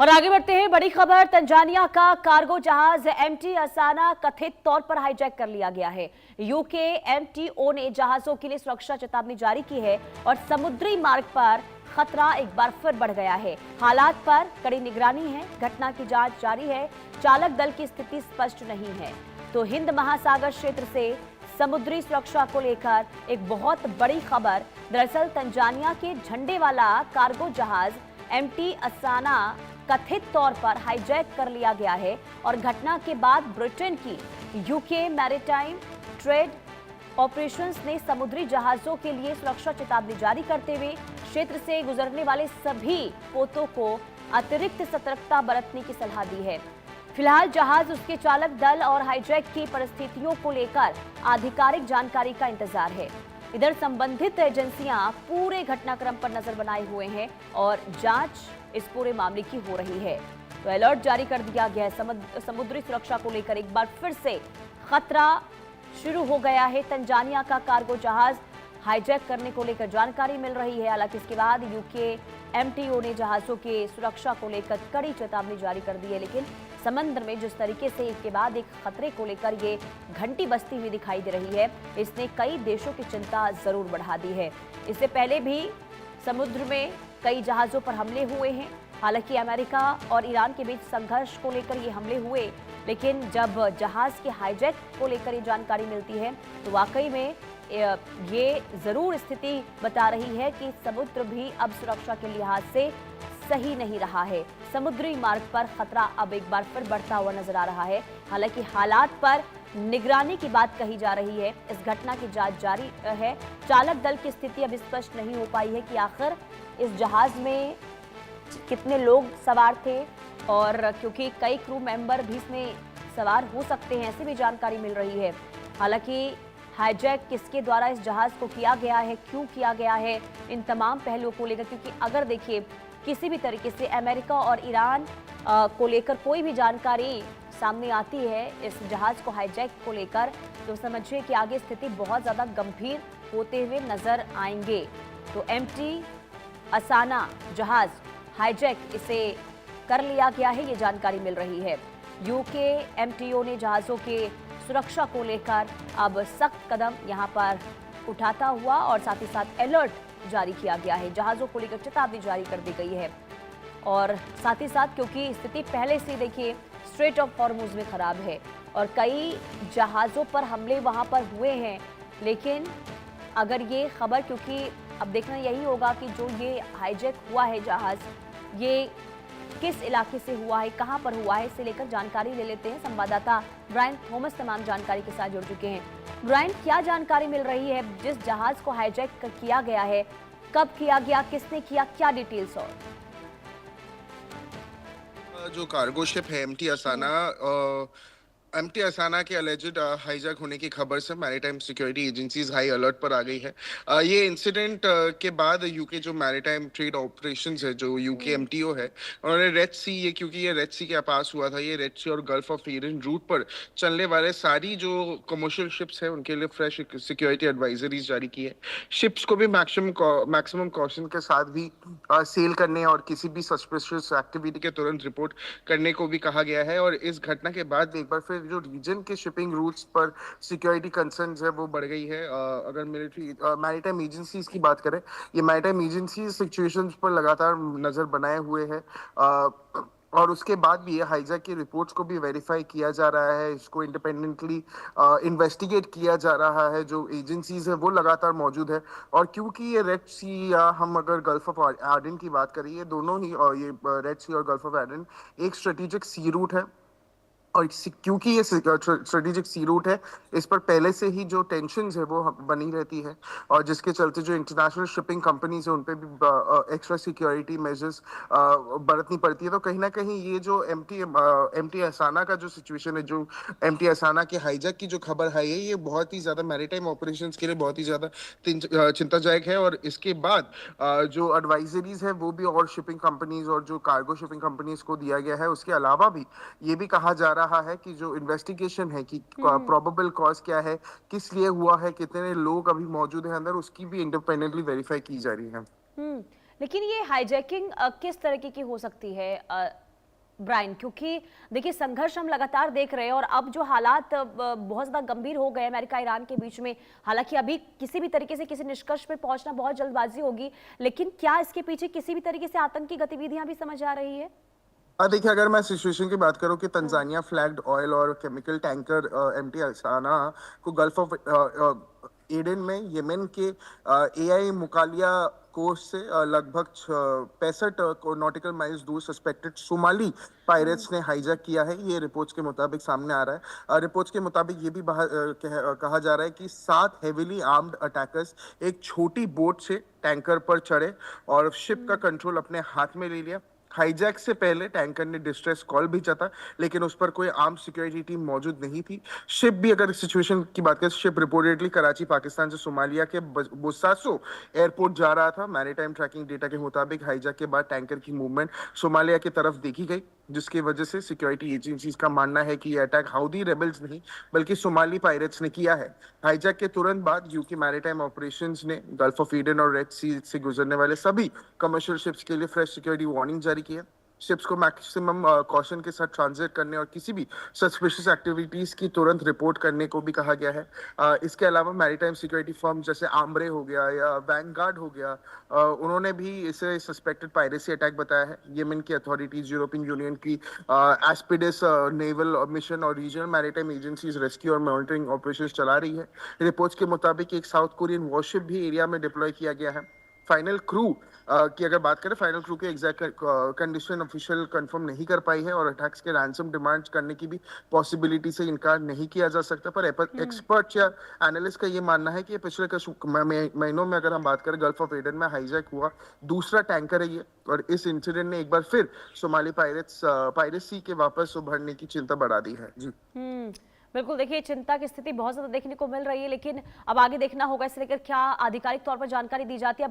और आगे बढ़ते हैं, बड़ी खबर। तंजानिया का कार्गो जहाज एमटी असाना कथित तौर पर हाईजैक कर लिया गया है। यूके एमटीओ ने जहाजों के लिए सुरक्षा चेतावनी जारी की है और समुद्री मार्ग पर खतरा एक बार फिर बढ़ गया है। हालात पर कड़ी निगरानी है, घटना की जांच जारी है। चालक दल की स्थिति स्पष्ट नहीं है। तो हिंद महासागर क्षेत्र से समुद्री सुरक्षा को लेकर एक बहुत बड़ी खबर। दरअसल तंजानिया के झंडे वाला कार्गो जहाज एमटी असाना कथित तौर पर हाईजैक कर लिया गया है और घटना के बाद ब्रिटेन की यूके मैरीटाइम ट्रेड ऑपरेशंस ने समुद्री जहाजों के लिए सुरक्षा चेतावनी जारी करते हुए क्षेत्र से गुजरने वाले सभी पोतों को अतिरिक्त सतर्कता बरतने की सलाह दी है। फिलहाल जहाज, उसके चालक दल और हाईजैक की परिस्थितियों को लेकर आधिकारिक जानकारी का इंतजार है। इधर संबंधित एजेंसियां पूरे घटनाक्रम पर नजर बनाए हुए हैं और जांच इस पूरे मामले की हो रही है। तो अलर्ट जारी कर दिया गया है। समुद्री सुरक्षा को लेकर एक बार फिर से खतरा शुरू हो गया है। तंजानिया का कार्गो जहाज हाईजैक करने को लेकर जानकारी मिल रही है। हालांकि इसके बाद यूके एमटीओ ने जहाजों के सुरक्षा को लेकर कड़ी चेतावनी जारी कर दी है। लेकिन समंदर में जिस तरीके से एक के बाद एक खतरे को लेकर ये घंटी बजती हुई दिखाई दे रही है, इसने कई देशों की चिंता जरूर बढ़ा दी है। इससे पहले भी समुद्र में कई जहाजों पर हमले हुए हैं। हालांकि अमेरिका और ईरान के बीच संघर्ष को लेकर ये हमले हुए, लेकिन जब जहाज के हाईजैक को लेकर ये जानकारी मिलती है तो वाकई में ये जरूर स्थिति बता रही है कि समुद्र भी अब सुरक्षा के लिहाज से सही नहीं रहा है। समुद्री मार्ग पर खतरा अब एक बार फिर बढ़ता हुआ नजर आ रहा है। हालांकि हालात पर निगरानी की बात कही जा रही है। इस घटना की जांच जारी है। चालक दल की स्थिति अब स्पष्ट नहीं हो पाई है कि आखिर इस जहाज में कितने लोग सवार थे, और क्योंकि कई क्रू मेंबर भी इसमें सवार हो सकते हैं, ऐसी भी जानकारी मिल रही है। हालांकि हाईजैक किसके द्वारा इस जहाज को किया गया है, क्यों किया गया है, इन तमाम पहलुओं को लेकर, क्योंकि अगर देखिए किसी भी तरीके से अमेरिका और ईरान को लेकर कोई भी जानकारी सामने आती है इस जहाज को हाईजैक को लेकर, तो समझिए कि आगे स्थिति बहुत ज़्यादा गंभीर होते हुए नजर आएंगे। तो एमटी असाना जहाज हाईजैक इसे कर लिया गया है, ये जानकारी मिल रही है। यूके एमटीओ ने जहाज़ों के सुरक्षा को लेकर अब सख्त कदम यहां पर उठाता हुआ और साथ ही साथ अलर्ट जारी किया गया है। जहाज़ों को लेकर चेतावनी जारी कर दी गई है और साथ ही साथ क्योंकि स्थिति पहले से देखिए स्ट्रेट ऑफ हॉर्मुज में खराब है और कई जहाज़ों पर हमले वहां पर हुए हैं, लेकिन अगर ये खबर, क्योंकि अब देखना यही होगा कि जो ये हाईजैक हुआ है जहाज, ये किस इलाके से हुआ है, कहां पर हुआ है, इसे लेकर जानकारी ले लेते हैं। संवाददाता ब्रायन थॉमस तमाम जानकारी के साथ जुड़ चुके हैं। ब्रायन, क्या जानकारी मिल रही है? जिस जहाज को हाईजैक किया गया है, कब किया गया, किसने किया, क्या डिटेल्स? और जो कार्गो शिप है एमटी असाना के अलेजिड हाईजैक होने की खबर से maritime security agencies high alert पर आ गई है। ये इंसिडेंट के बाद यूके जो मैरीटाइम ट्रेड ऑपरेशंस है, जो यूके एमटीओ है, उन्होंने रेड सी, ये क्योंकि ये रेड सी के पास हुआ था, ये रेड सी और गल्फ ऑफ एडन रूट पर चलने वाले सारी जो कमर्शियल शिप्स है उनके लिए फ्रेश सिक्योरिटी एडवाइजरीज जारी की है। शिप्स को भी मैक्सिमम कॉशन के साथ भी सेल करने और किसी भी सस्पिशियस एक्टिविटी के तुरंत रिपोर्ट करने को भी कहा गया है। और इस घटना के बाद एक बार फिर जो रीजन के शिपिंग रूट्स पर सिक्योरिटी कंसर्न्स है वो बढ़ गई है। अगर मिलिट्री मैरीटाइम एजेंसीज की बात करें, ये मैरीटाइम एजेंसीज सिचुएशंस पर लगातार नजर बनाए हुए है और उसके बाद भी ये हाईजैक की रिपोर्ट्स को भी वेरीफाई किया जा रहा है, इसको इंडिपेंडेंटली इन्वेस्टिगेट किया जा रहा है। जो एजेंसीज है वो लगातार मौजूद है और क्योंकि ये रेड सी या हम अगर गल्फ ऑफ एडन की बात करें, ये दोनों ही ये रेड सी और गल्फ ऑफ एडन एक स्ट्रेटेजिक सी रूट है और क्योंकि ये स्ट्रेटेजिक सी रूट है, इस पर पहले से ही जो टेंशन्स है वो बनी रहती है और जिसके चलते जो इंटरनेशनल शिपिंग कंपनीज है उन पे भी एक्स्ट्रा सिक्योरिटी मेजर्स बरतनी पड़ती है। तो कहीं ना कहीं ये जो एमटी असाना का जो सिचुएशन है, जो एमटी असाना के हाईजैक की जो खबर है, ये बहुत ही ज्यादा मैरीटाइम ऑपरेशंस के लिए बहुत ही ज्यादा चिंताजनक है। और इसके बाद जो एडवाइजरीज है वो भी और शिपिंग कंपनीज और जो कार्गो शिपिंग कंपनीज को दिया गया है। उसके अलावा भी ये भी कहा जा रहा है कि जो इन्वेस्टिगेशन है कि प्रोबेबल कॉज क्या है, किस लिए हुआ है, कितने लोग अभी मौजूद हैं अंदर, उसकी भी इंडिपेंडेंटली वेरीफाई की जा रही है। लेकिन ये हाईजैकिंग किस तरीके की हो सकती है? ब्रायन, क्योंकि देखिए संघर्ष हम लगातार देख रहे हैं और अब जो हालात बहुत ज्यादा गंभीर हो गए अमेरिका ईरान के बीच में। हालांकि अभी किसी भी तरीके से किसी निष्कर्ष पे पहुंचना बहुत जल्दबाजी होगी, लेकिन क्या इसके पीछे किसी भी तरीके से आतंकी गतिविधियां भी समझ आ रही है? देखिए, अगर मैं सिचुएशन की बात करूं कि तंजानिया फ्लैग्ड ऑयल और केमिकल टैंकर एमटी असाना को गल्फ ऑफ एडन में यमन के एआई मुकालिया कोस्ट से लगभग 65 नॉटिकल माइल्स दूर सस्पेक्टेड सोमाली पायरेट्स ने हाईजैक किया है। ये रिपोर्ट्स के मुताबिक सामने आ रहा है। रिपोर्ट्स के मुताबिक ये भी कहा जा रहा है कि 7 हेविली आर्म्ड अटैकर्स एक छोटी बोट से टैंकर पर चढ़े और शिप का कंट्रोल अपने हाथ में ले लिया। हाईजैक से पहले टैंकर ने डिस्ट्रेस कॉल भेजा था, लेकिन उस पर कोई आर्म सिक्योरिटी टीम मौजूद नहीं थी। शिप भी, अगर सिचुएशन की बात करें, शिप रिपोर्टेडली कराची पाकिस्तान से सोमालिया के बोसासो एयरपोर्ट जा रहा था। मैरीटाइम ट्रैकिंग डेटा के मुताबिक हाईजैक के बाद टैंकर की मूवमेंट सोमालिया की तरफ देखी गई, जिसकी वजह से सिक्योरिटी एजेंसीज का मानना है कि यह अटैक हाउदी रेबल्स नहीं बल्कि सोमाली पायरेट्स ने किया है। हाईजैक के तुरंत बाद यूके मैरीटाइम ऑपरेशंस ने गल्फ ऑफ ईडन और रेड सी से गुजरने वाले सभी कमर्शियल शिप्स के लिए फ्रेश सिक्योरिटी वार्निंग जारी की है। शिप्स को मैक्सिमम कॉशन के साथ ट्रांजिट करने और किसी भी सस्पिशियस एक्टिविटीज की तुरंत रिपोर्ट करने को भी कहा गया है। इसके अलावा मैरीटाइम सिक्योरिटी फर्म जैसे आम्ब्रे हो गया या वैंगार्ड हो गया, उन्होंने भी इसे सस्पेक्टेड पायरेसी अटैक बताया है। यमन की अथॉरिटीज, यूरोपियन यूनियन की एस्पिडस नेवल मिशन और रीजनल मैरीटाइम एजेंसीज रेस्क्यू और मॉनिटरिंग ऑपरेशंस चला रही है। रिपोर्ट्स के मुताबिक एक साउथ कोरियन वॉरशिप भी एरिया में डिप्लॉय किया गया है। फाइनल क्रू की अगर बात करें, फाइनल क्रू के एग्जैक्ट कंडीशन ऑफिशियल कंफर्म नहीं कर पाई है और अटैक्स के रैंसम डिमांड्स करने की भी पॉसिबिलिटी से इनकार नहीं किया जा सकता। पर एक्सपर्ट या एनालिस्ट का ये मानना है कि पिछले कुछ महीनों में, अगर हम बात करें, गल्फ ऑफ एडन में हाईजैक हुआ दूसरा टैंकर है ये, और इस इंसिडेंट ने एक बार फिर सोमाली पायरेसी के वापस उभरने की चिंता बढ़ा दी है। जी बिल्कुल, देखिए चिंता की स्थिति बहुत ज्यादा देखने को मिल रही है, लेकिन अब आगे देखना होगा इसे लेकर क्या आधिकारिक तौर पर जानकारी दी जाती है।